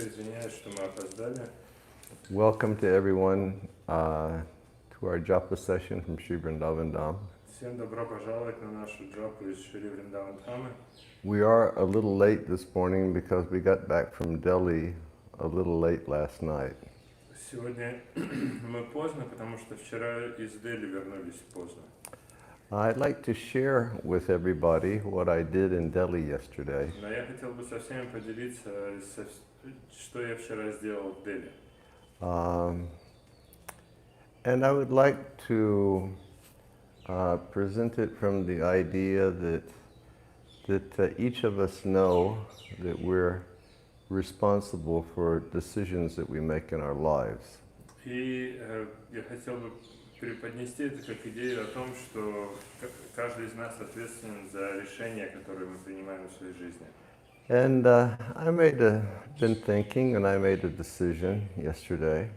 извиняюсь, что мы опоздали. Welcome to everyone to our Japa session from Sri Vrindavan Dham. Всем добро пожаловать на нашу джапу из Шри Вриндаван-Дхамы. We are a little late this morning because we got back from Delhi a little late last night. Сегодня мы поздно, потому что вчера из Дели вернулись поздно. I'd like to share with everybody what I did in Delhi yesterday. Но я хотел бы со всеми поделиться, что я вчера сделал в Дели. And I would like to present it from the idea that each of us know that we're responsible for decisions that we make in our lives. И я хотел бы преподнести это как идею о том, что каждый из нас ответственен за решения, которые мы принимаем в своей жизни. And been thinking, and I made a decision yesterday.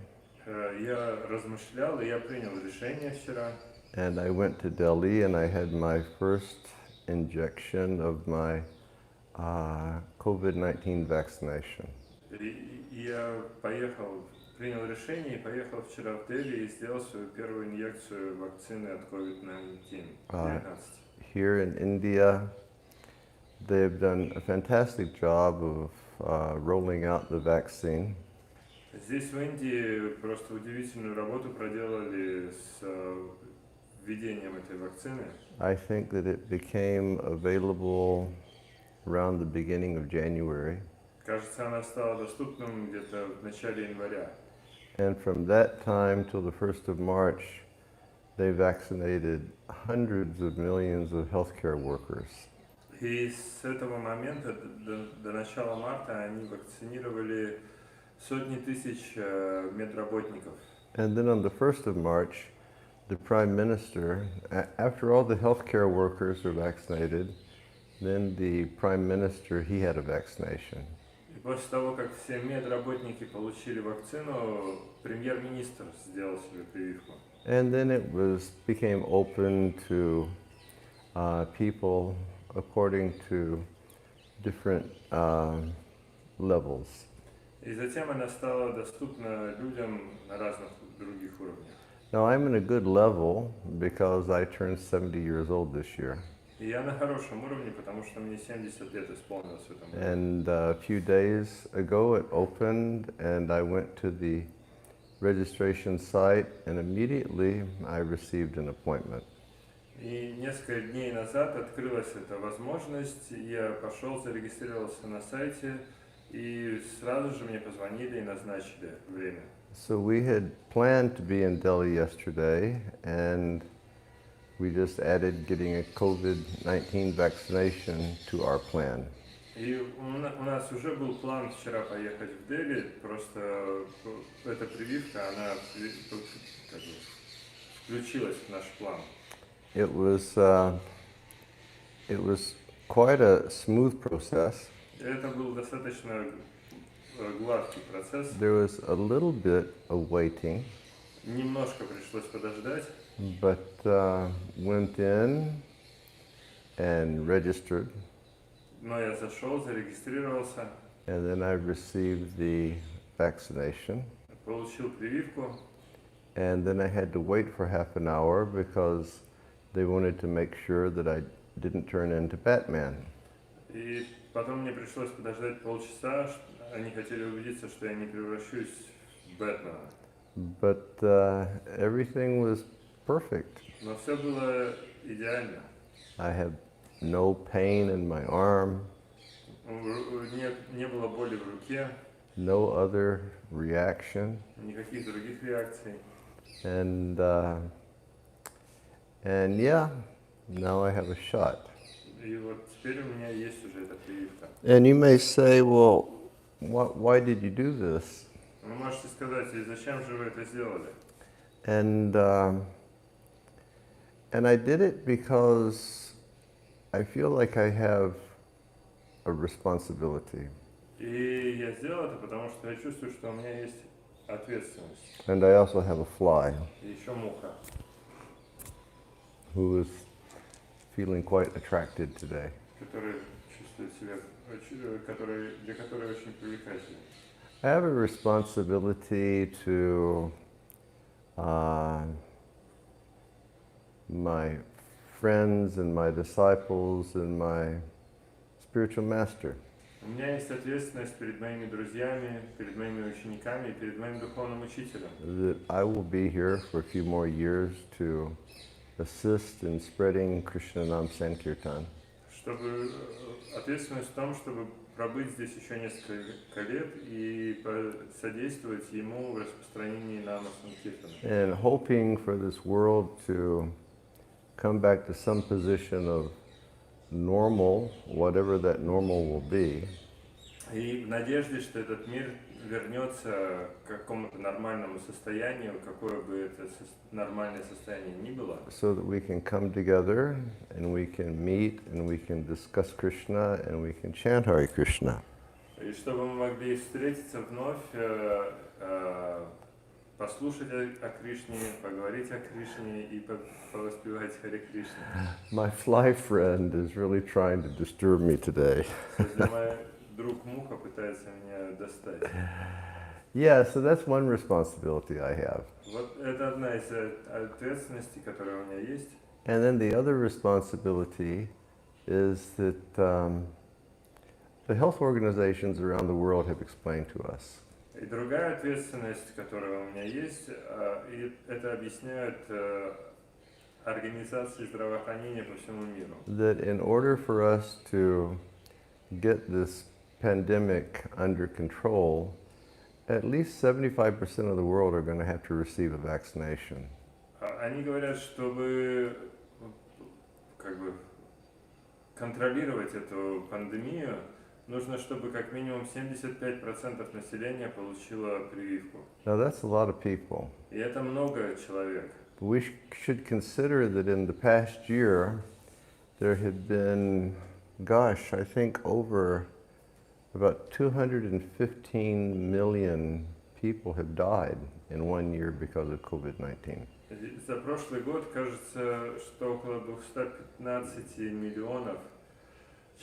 Я размышлял, и я принял решение вчера. And I went to Delhi, and I had my first injection of my COVID-19 vaccination. Я принял решение и поехал вчера в Дели и сделал свою первую инъекцию вакцины от COVID-19. Here in India, they've done a fantastic job of rolling out the vaccine. Здесь в Индии просто удивительную работу проделали с введением этой вакцины. I think that it became available around the beginning of January. Кажется, она стала доступным где-то в начале января. And from that time till the 1st of March, they vaccinated hundreds of millions of healthcare workers. И с этого момента до начала марта они вакцинировали сотни тысяч медработников. And then on the 1st of March, the Prime Minister, after all the healthcare workers are vaccinated, then the Prime Minister, he had a vaccination. И после того, как все медработники получили вакцину, премьер-министр сделал себе прививку. And then it became open to people according to different levels. И затем она стала доступна людям на разных других уровнях. Now I'm in a good level because I turned 70 years old this year. И я на хорошем уровне, потому что мне 70 лет исполнилось в этом году. And a few days ago it opened and I went to the registration site and immediately I received an appointment. И несколько дней назад открылась эта возможность, я пошел, зарегистрировался на сайте, и сразу же мне позвонили и назначили время. So we had planned to be in Delhi yesterday, and we just added getting a COVID-19 vaccination to our plan. И у нас уже был план вчера поехать в Дели, просто эта прививка, она включилась в наш план. It was quite a smooth process. Это был достаточно гладкий процесс. There was a little bit of waiting. Немножко пришлось подождать. But went in and registered. Но я зашел, зарегистрировался. And then I received the vaccination. Получил прививку. And then I had to wait for half an hour because they wanted to make sure that I didn't turn into Batman. И потом мне пришлось подождать полчаса, они хотели убедиться, что я не превращусь в Бэтмена. But everything was perfect. Но все было идеально. I had no pain in my arm. Не было боли в руке. No other reaction. Никаких других реакций. And yeah, now I have a shot. И вот теперь у меня есть уже эта прививка. And you may say, well, why did you do this? Вы можете сказать, и зачем же вы это сделали? And I did it because I feel like I have a responsibility. И я сделал это, потому что я чувствую, что у меня есть ответственность. And I also have a fly. И еще муха. Who is feeling quite attracted today. Который чувствует себя, для которой очень привлекательный. I have a responsibility to my friends and my disciples and my spiritual master. У меня есть ответственность перед моими друзьями, перед моими учениками и перед моим духовным учителем. That I will be here for a few more years to assist in spreading Krishna Nam Sankirtan. Чтобы ответственность в том, чтобы пробыть здесь еще несколько лет и содействовать ему в распространении нама санкиртана. And hoping for this world to come back to some position of normal, whatever that normal will be. И в надежде, что этот мир вернется к какому-то нормальному состоянию, какое бы это нормальное состояние ни было. So that we can come together and we can meet and we can discuss Krishna and we can chant Hare Krishna. И чтобы мы могли встретиться вновь, послушать о Кришне, поговорить о Кришне и повоспевать Харе Кришна. My fly friend is really trying to disturb me today. Сегодня мой друг Муха пытается меня достать. Yeah, so that's one responsibility I have. Вот это одна из ответственностей, которая у меня есть. And then the other responsibility is that the health organizations around the world have explained to us. И другая ответственность, которая у меня есть, и это объясняют организации здравоохранения по всему миру. That in order for us to get this pandemic under control, at least 75% of the world are going to have to receive a vaccination. Они говорят, чтобы контролировать эту пандемию, нужно, чтобы как минимум 75% населения получило прививку. Now that's a lot of people. И это много человек. We should consider that in the past year, there had been, gosh, I think over about 215 million people have died in 1 year because of COVID-19. За прошлый год, кажется, что около 215 миллионов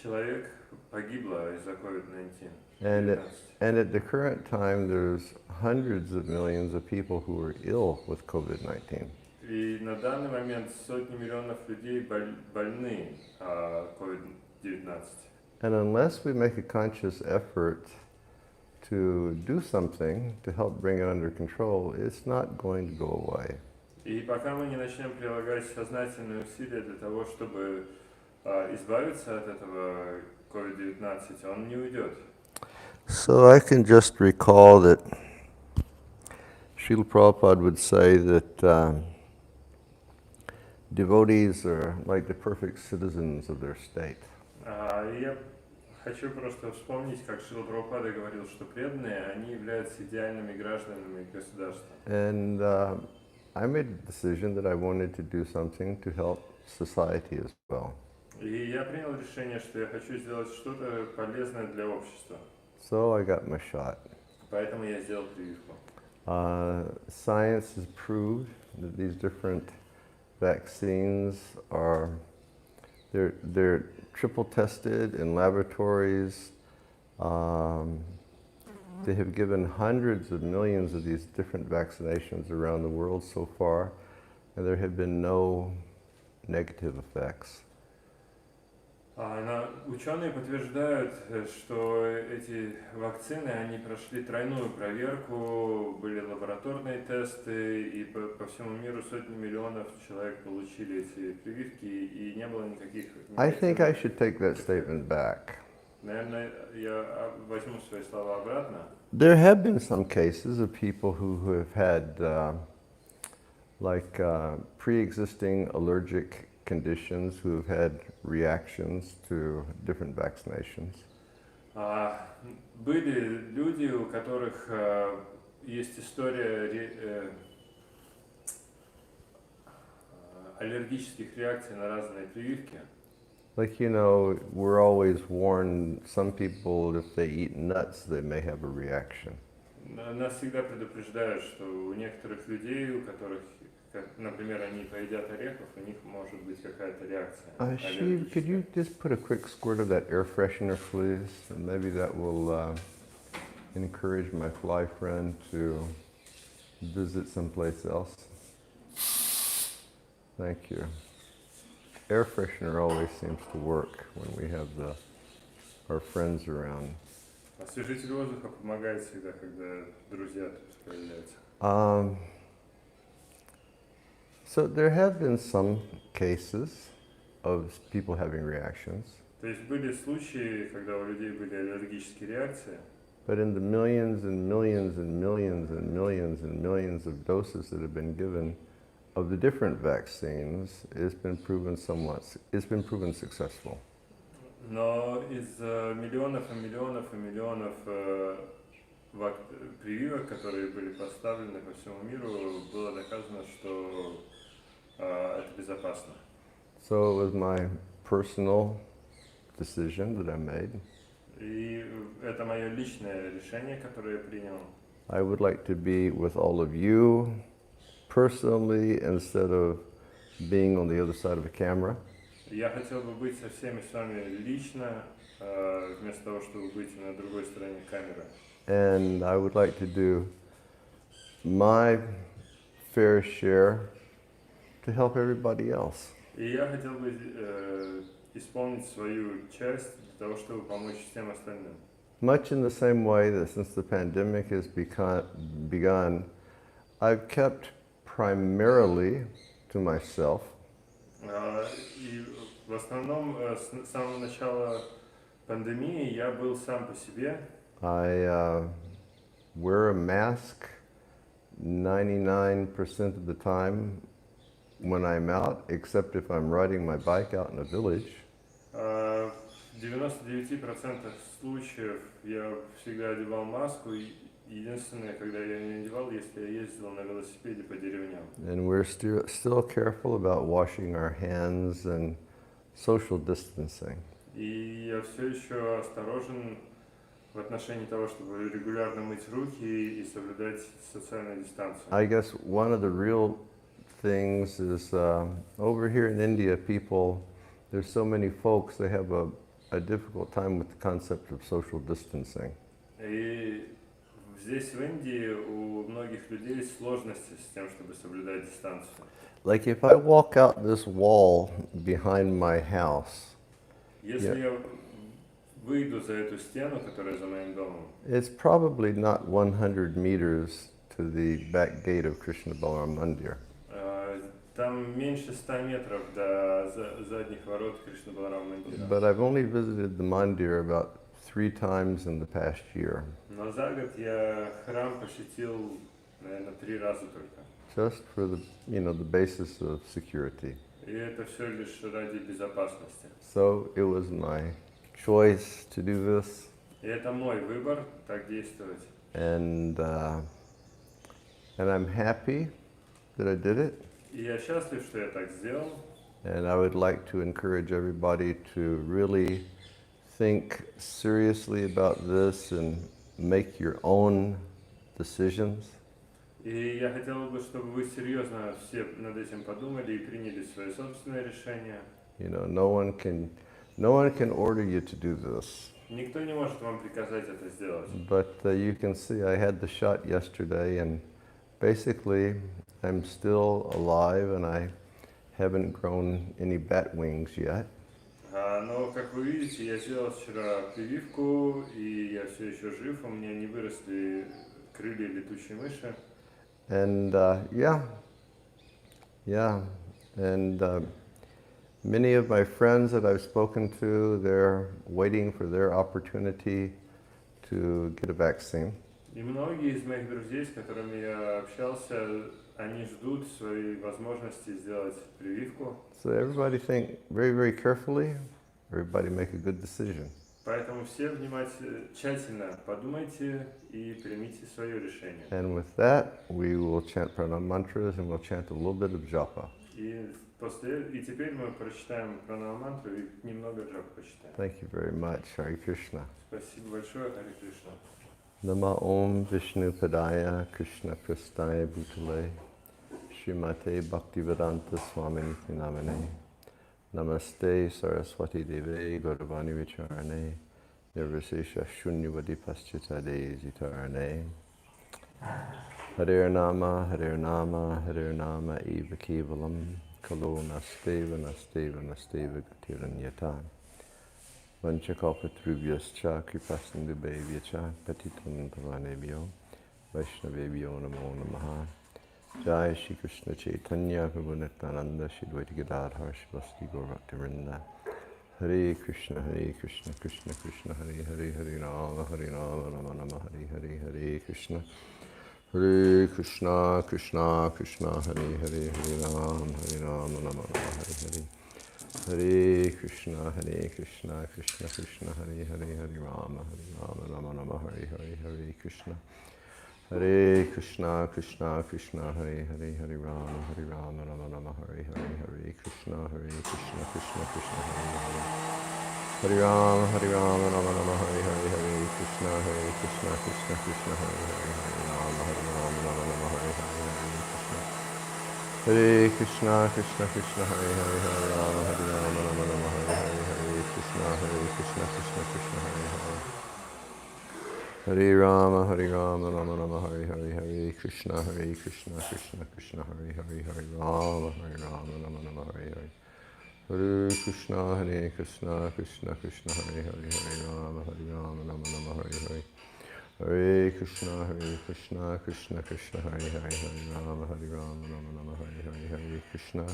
человек погибло из-за COVID-19. And at the current time, there's hundreds of millions of people who are ill with COVID-19. И на данный момент сотни миллионов людей больны COVID-19. And unless we make a conscious effort to do something to help bring it under control, it's not going to go away. И пока мы не начнем прилагать сознательные усилия для того, чтобы избавиться от этого COVID-19, он не уйдет. So I can just recall that Srila Prabhupada would say that devotees are like the perfect citizens of their state. Я хочу просто вспомнить, как Шрила Прабхупада говорил, что преданные, они являются идеальными гражданами государства. And I made a decision that I wanted to do something to help society as well. И я принял решение, что я хочу сделать что-то полезное для общества. So I got my shot. Поэтому я сделал прививку. Science has proved that these different vaccines are they're triple tested in laboratories. They have given hundreds of millions of these different vaccinations around the world so far, and there have been no negative effects. Ученые подтверждают, что эти вакцины, они прошли тройную проверку, были лабораторные тесты, и по всему миру сотни миллионов человек получили эти прививки, и не было никаких... I think I should take that statement back. Наверное, я возьму свои слова обратно. There have been some cases of people who have had pre-existing allergic conditions who have had reactions to different vaccinations. Были люди, у которых есть история аллергических реакций на разные прививки. Like, you know, we're always warned, some people, if they eat nuts, they may have a reaction. Нас всегда предупреждают, что у некоторых людей, у которых, например, они поедят орехов, у них может быть какая-то реакция. Shiv, could you just put a quick squirt of that air freshener, please? And maybe that will encourage my fly friend to visit someplace else. Thank you. Air freshener always seems to work when we have our friends around. Освежитель воздуха помогает всегда, когда друзья тут появляются. So there have been some cases of people having reactions. То есть были случаи, когда у людей были аллергические реакции. But in the millions and millions and millions and millions and millions of doses that have been given of the different vaccines, it's been proven successful. Но из миллионов и миллионов и миллионов прививок, которые были поставлены по всему миру, было доказано, что это безопасно. So it was my personal decision that I made. И это мое личное решение, которое я принял. I would like to be with all of you personally instead of being on the other side of a camera. Я хотел бы быть со всеми с вами лично, вместо того, чтобы быть на другой стороне камеры. And I would like to do my fair share to help everybody else. И я хотел бы исполнить свою часть для того, чтобы помочь всем остальным. Much in the same way that since the pandemic has begun, I've kept primarily to myself. И в основном с самого начала пандемии я был сам по себе. I wear a mask 99% of the time when I'm out, except if I'm riding my bike out in a village. В 99% случаев я всегда одевал маску. Единственное, когда я не одевал, если я ездил на велосипеде по деревням. And we're still careful about washing our hands and social distancing. И я все еще осторожен в отношении того, чтобы регулярно мыть руки и соблюдать социальную дистанцию. I guess one of the real things is over here in India, there's so many folks, they have a difficult time with the concept of social distancing. И здесь, в Индии, у многих людей сложности с тем, чтобы соблюдать дистанцию. Like if I walk out this wall behind my house, Если я выйду за эту стену, которая за моим домом, it's probably not 100 meters to the back gate of Krishna Balaram Mandir. Там меньше 100 метров до задних ворот Кришна Баларама Мандира. But I've only visited the Mandir about 3 times in the past year. Но за год я храм посетил, наверное, 3 раза только. Just for the basis of security. И это все лишь ради безопасности. So it was my choice to do this. И это мой выбор так действовать. And I'm happy that I did it. И я счастлив, что я так сделал. And I would like to encourage everybody to really think seriously about this and make your own decisions. И я хотел бы, чтобы вы серьезно все над этим подумали и приняли свое собственное решение. You know, no one can order you to do this. Никто не может вам приказать это сделать. But you can see I had the shot yesterday, and basically I'm still alive and I haven't grown any bat wings yet. Но, как вы видите, я сделал вчера прививку, и я все еще жив, у меня не выросли крылья летучей мыши. And and many of my friends that I've spoken to, they're waiting for their opportunity to get a vaccine. И многие из моих друзей, с которыми я общался, они ждут своей возможности сделать прививку. So everybody think very, very carefully. Everybody make a good decision. Поэтому все тщательно подумайте и примите свое решение. And with that, we will chant pranam mantras and we'll chant a little bit of japa. И теперь мы прочитаем пранама-мантру и немного джапа почитаем. Thank you very much. Hare Krishna. Спасибо большое, Харе Кришна. Nama Om Vishnu Padaya Krishna Prasthaya Bhutale Srimate Bhaktivedanta Swami Namane Namaste Saraswati Deve Gauravani Vicharane Nirvisesha Shunyavadi Paschita Desitarane. Harer Nama, Harer Nama, Harer Nama Eva Kevalam. Kalo Nasteva, Nasteva, Nasteva Gatir anyatha. Vanchakalpatrubhyascha Kripasindubhevyacha Patitam Tavanebhyo Vaishnavebhyo Namo Namaha. Jai Shri Krishna Chaitanya Prabhu Nityananda Shri Advaita Gadadhar Shivasti Gaur Bhaktivinoda. Hare Krishna, Krishna Krishna, Hare Hare, Hare Rama, Rama Rama, Hare Hare, Hare Krishna. Hare Krishna, Krishna Krishna, Hare Hare, Hare Rama, Rama Rama, Hare Hare. Hare Krishna, Krishna Krishna, Hare Hare, Hare Rama, Rama Rama, Hare Hare, Hare Krishna. Hare Krishna, Krishna Krishna, Hare Hare, Hare Rama, Rama Rama, Hare Hare, Hare Krishna, Krishna Krishna, Hare Hare. Hare Rama, Rama Rama, Hare Hare, Hare Krishna, Krishna Krishna, Hare Hare, Hare Rama, Rama Rama, Hare Hare, Hare Krishna. Hare Krishna, Krishna Hare Hare, Hare Rama, Rama Rama, Hare Hare, Hare Krishna, Krishna Krishna, Hare Hare. Hare Rama, Rama Rama, Hare Hare, Hare Krishna, Krishna Krishna, Hare Hare, Hare Rama, Rama Rama, Hare Hare. Hare Krishna, Krishna Krishna, Hare Hare, Hare Rama, Rama Rama, Hare Hare. Hare Krishna, Krishna Krishna, Hare Hare, Hare Rama, Rama Rama, Hare Hare, Hare Krishna,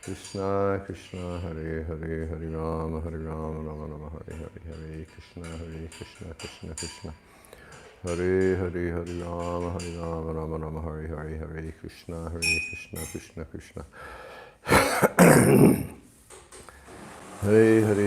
Krishna Krishna, Hare Hare, Hare Rama, Rama Rama, Hare Hare, Hare Krishna, Krishna Krishna. Hare Hare, Hare Rama, Rama Rama, Hare Hare, Hare Krishna, Krishna Krishna. Hare Hare.